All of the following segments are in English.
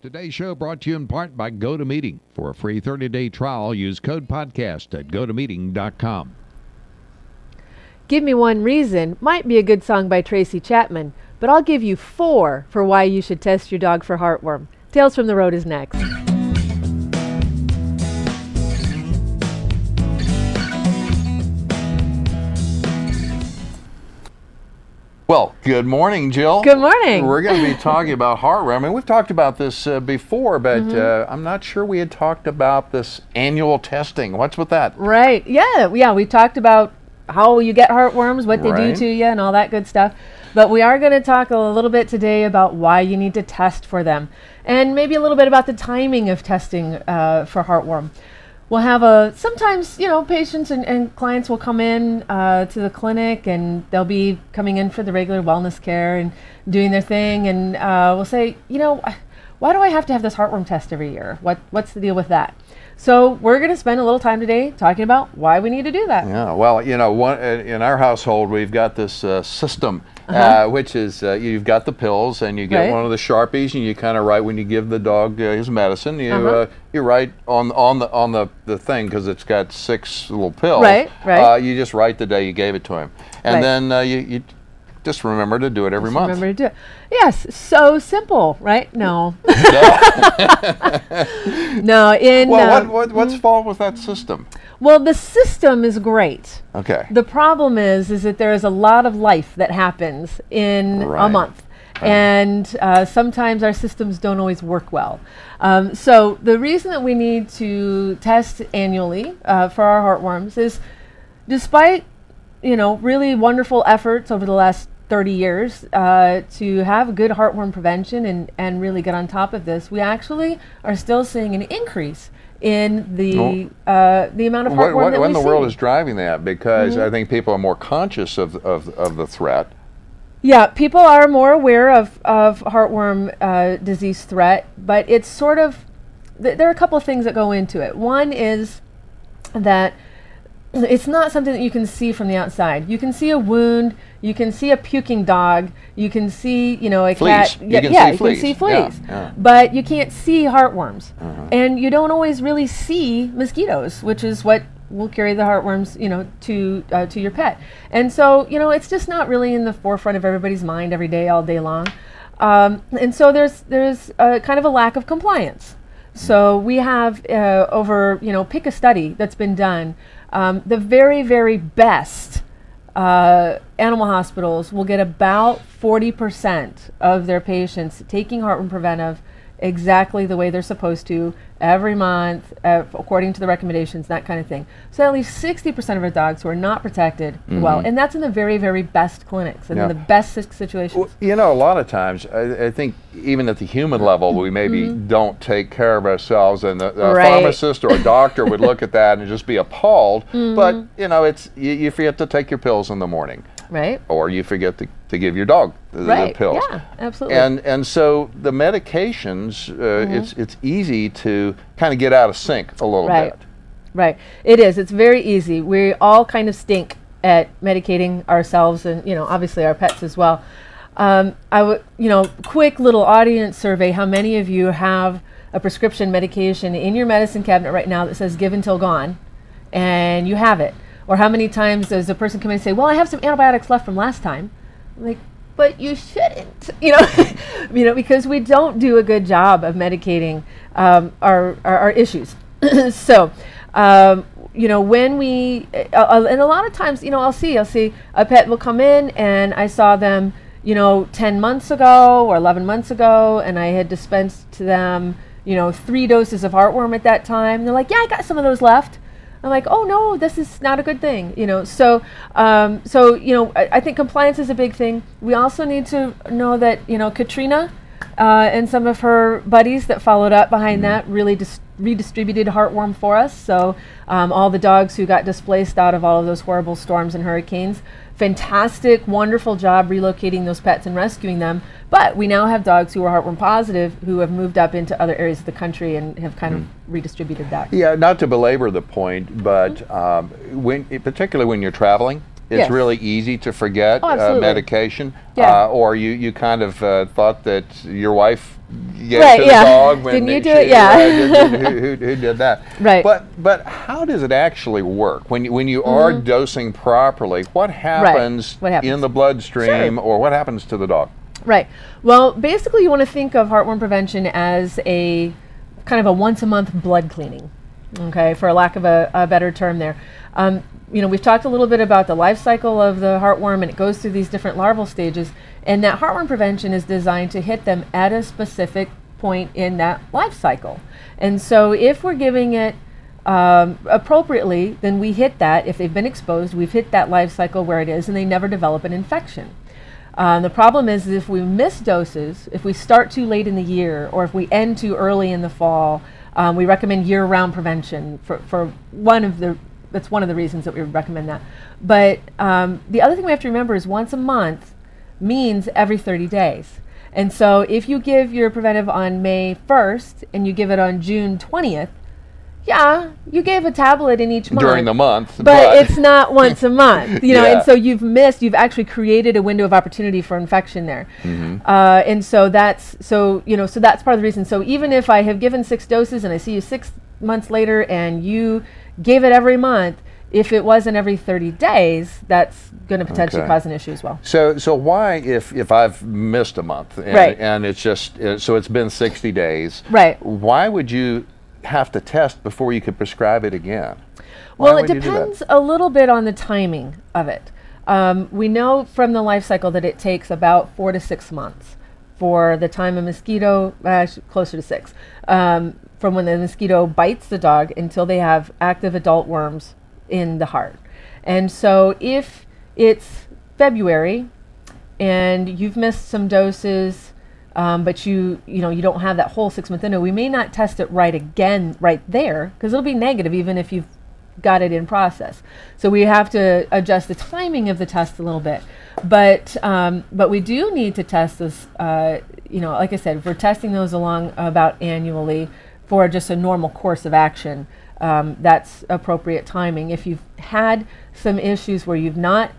Today's show brought to you in part by GoToMeeting. For a free 30-day trial, use code podcast at gotomeeting.com. Give Me One Reason might be a good song by Tracy Chapman, but I'll give you 4 for why you should test your dog for heartworm. Tales from the Road is next. Well, good morning, Jill. Good morning. We're going to be talking about heartworm. I mean, we've talked about this before, but I'm not sure we had talked about this annual testing. What's with that? Right. Yeah. We talked about how you get heartworms, what they do to you, and all that good stuff. But we are going to talk a little bit today about why you need to test for them, and maybe a little bit about the timing of testing for heartworm. We'll have sometimes, patients and clients will come in to the clinic, and they'll be coming in for the regular wellness care and doing their thing, and we'll say, why do I have to have this heartworm test every year? What's the deal with that? So we're going to spend a little time today talking about why we need to do that. Yeah, well, in our household, we've got this system, which is you've got the pills, and you get one of the Sharpies, and you kind of write when you give the dog his medicine. You write on the thing, because it's got 6 little pills. Right. You just write the day you gave it to him, and then you just remember to do it every month. Remember to do it. Yes, so simple, right? No. No. Well, what's fault with that system? Well, the system is great. Okay. The problem is that there is a lot of life that happens in a month. And sometimes our systems don't always work well. So the reason that we need to test annually for our heartworms is, despite really wonderful efforts over the last 30 years to have good heartworm prevention and really get on top of this, we actually are still seeing an increase in the amount of heartworm that we see. When the world is driving that, because I think people are more conscious of the threat. Yeah, people are more aware of heartworm disease threat, but it's sort of, there are a couple of things that go into it. One is that it's not something that you can see from the outside. You can see a wound, you can see a puking dog, you can see, a cat. You can see fleas. Yeah. But you can't see heartworms. And you don't always really see mosquitoes, which is what will carry the heartworms, to your pet. And so, it's just not really in the forefront of everybody's mind every day, all day long. And so there's kind of a lack of compliance. So we have pick a study that's been done. The very, very best animal hospitals will get about 40% of their patients taking heartworm preventive exactly the way they're supposed to every month, according to the recommendations, that kind of thing. So at least 60% of our dogs who are not protected well, and that's in the very, very best clinics and in the best situations. Well, a lot of times, I think even at the human level, we maybe don't take care of ourselves, and the pharmacist or a doctor would look at that and just be appalled. But it's you forget to take your pills in the morning, or you forget to give your dog the pills. Yeah, absolutely. And so the medications, it's easy to kind of get out of sync a little bit. Right. It is. It's very easy. We all kind of stink at medicating ourselves, and obviously our pets as well. Quick little audience survey: how many of you have a prescription medication in your medicine cabinet right now that says "give until gone," and you have it? Or how many times does a person come in and say, "Well, I have some antibiotics left from last time"? I'm like, but you shouldn't, because we don't do a good job of medicating our issues. So, when we, and a lot of times, I'll see a pet will come in, and I saw them, 10 months ago or 11 months ago, and I had dispensed to them, 3 doses of heartworm at that time. And they're like, yeah, I got some of those left. I'm like, oh no, this is not a good thing, So, I think compliance is a big thing. We also need to know that, Katrina and some of her buddies that followed up behind that really redistributed heartworm for us. So, all the dogs who got displaced out of all of those horrible storms and hurricanes, fantastic, wonderful job relocating those pets and rescuing them. But we now have dogs who are heartworm positive who have moved up into other areas of the country and have kind of redistributed that. Yeah, not to belabor the point, but particularly when you're traveling, it's really easy to forget medication, or you kind of thought that your wife gave it to the dog when didn't you do it? who did that? Right. But how does it actually work when you are dosing properly? What happens, in the bloodstream, or what happens to the dog? Right. Well, basically, you want to think of heartworm prevention as a kind of a once-a-month blood cleaning. Okay, for lack of a better term there. You know, we've talked a little bit about the life cycle of the heartworm, and it goes through these different larval stages, and that heartworm prevention is designed to hit them at a specific point in that life cycle. And so if we're giving it appropriately, then we hit that. If they've been exposed, we've hit that life cycle where it is, and they never develop an infection. The problem is if we miss doses, if we start too late in the year, or if we end too early in the fall, we recommend year-round prevention for that's one of the reasons that we would recommend that. But the other thing we have to remember is once a month means every 30 days. And so if you give your preventive on May 1st and you give it on June 20th, yeah, you gave a tablet in each month. During the month. But it's not once a month, you know, and so you've actually created a window of opportunity for infection there. And so that's part of the reason. So even if I have given 6 doses and I see you 6 months later and you gave it every month, if it wasn't every 30 days, that's going to potentially cause an issue as well. So why, if I've missed a month and it's just, so it's been 60 days, why would you have to test before you could prescribe it again? Well, it depends a little bit on the timing of it. We know from the life cycle that it takes about 4 to 6 months for the time a mosquito, closer to 6, from when the mosquito bites the dog until they have active adult worms in the heart. And so if it's February and you've missed some doses, but you don't have that whole 6-month window, we may not test it right there, because it'll be negative even if you've got it in process. So we have to adjust the timing of the test a little bit. But we do need to test this, like I said, we're testing those along about annually for just a normal course of action. That's appropriate timing. If you've had some issues where you've not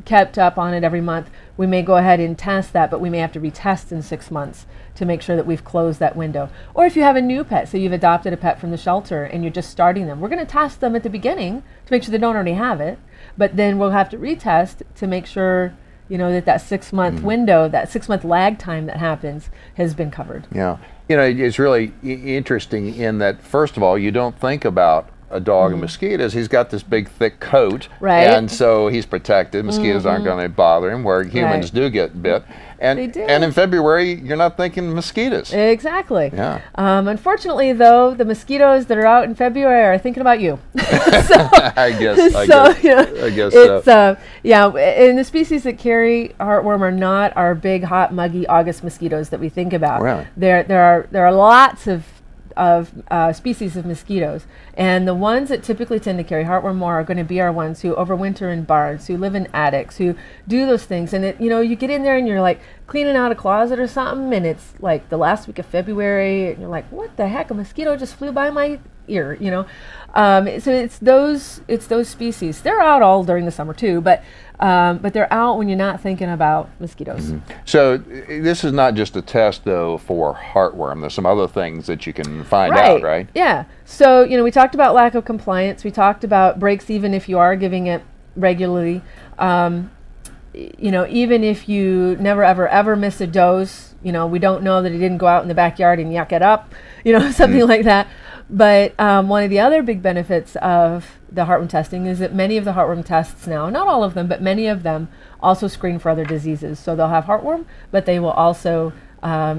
kept up on it every month, we may go ahead and test that, but we may have to retest in 6 months to make sure that we've closed that window. Or if you have a new pet, so you've adopted a pet from the shelter and you're just starting them, we're going to test them at the beginning to make sure they don't already have it, but then we'll have to retest to make sure that 6-month window, that 6-month lag time that happens has been covered. Yeah. It's really interesting in that, first of all, you don't think about a dog and mosquitoes. He's got this big thick coat, and so he's protected. Mosquitoes aren't going to bother him, where humans do get bit. And They do. And in February, you're not thinking mosquitoes. Exactly. Yeah. Unfortunately, though, the mosquitoes that are out in February are thinking about you. I guess so. And the species that carry heartworm are not our big, hot, muggy August mosquitoes that we think about. Really? There are lots of species of mosquitoes, and the ones that typically tend to carry heartworm more are going to be our ones who overwinter in barns, who live in attics, who do those things. And you get in there and you're like cleaning out a closet or something, and it's like the last week of February, and you're like, what the heck, a mosquito just flew by my ear, so it's those species. They're out all during the summer too, but they're out when you're not thinking about mosquitoes. So this is not just a test, though, for heartworm. There's some other things that you can find out, right? Yeah. So, we talked about lack of compliance. We talked about breaks even if you are giving it regularly. Even if you never, ever miss a dose, we don't know that he didn't go out in the backyard and yuck it up, something like that. But one of the other big benefits of the heartworm testing is that many of the heartworm tests now, not all of them, but many of them also screen for other diseases. So they'll have heartworm, but they will also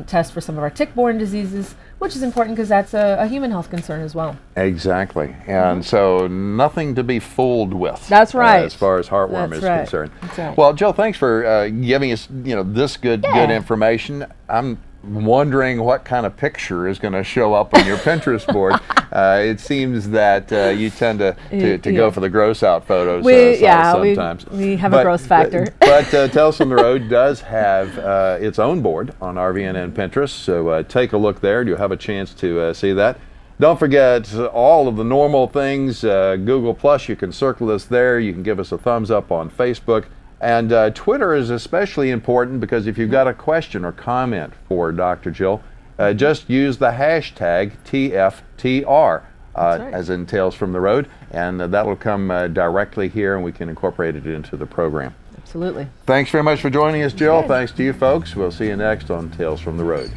test for some of our tick-borne diseases, which is important because that's a human health concern as well. Exactly. And so nothing to be fooled with. That's right. As far as heartworm is concerned. That's right. Well, Jill, thanks for giving us this good information. I'm wondering what kind of picture is going to show up on your Pinterest board. It seems that you tend to go for the gross out photos sometimes. We have a gross factor. But Tales from the Road does have its own board on RVNN Pinterest, so take a look there. You'll have a chance to see that. Don't forget all of the normal things. Google Plus, you can circle us there. You can give us a thumbs up on Facebook. And Twitter is especially important because if you've got a question or comment for Dr. Jill, just use the hashtag TFTR, as in Tales from the Road, and that'll come directly here and we can incorporate it into the program. Absolutely. Thanks very much for joining us, Jill. Thanks to you folks. We'll see you next on Tales from the Road.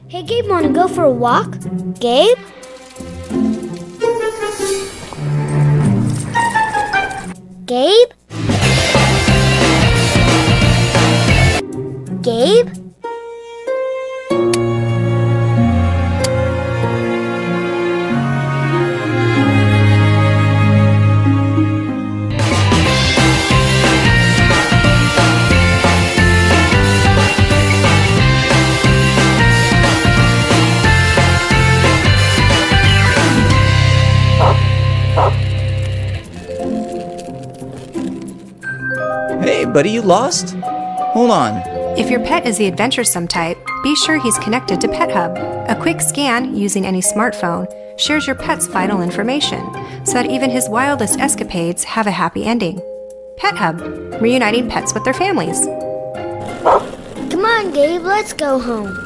Hey, Gabe, wanna go for a walk? Gabe? Gabe? Gabe? Hey, buddy, you lost? Hold on. If your pet is the adventuresome type, be sure he's connected to Pet Hub. A quick scan using any smartphone shares your pet's vital information so that even his wildest escapades have a happy ending. Pet Hub, reuniting pets with their families. Come on, Gabe, let's go home.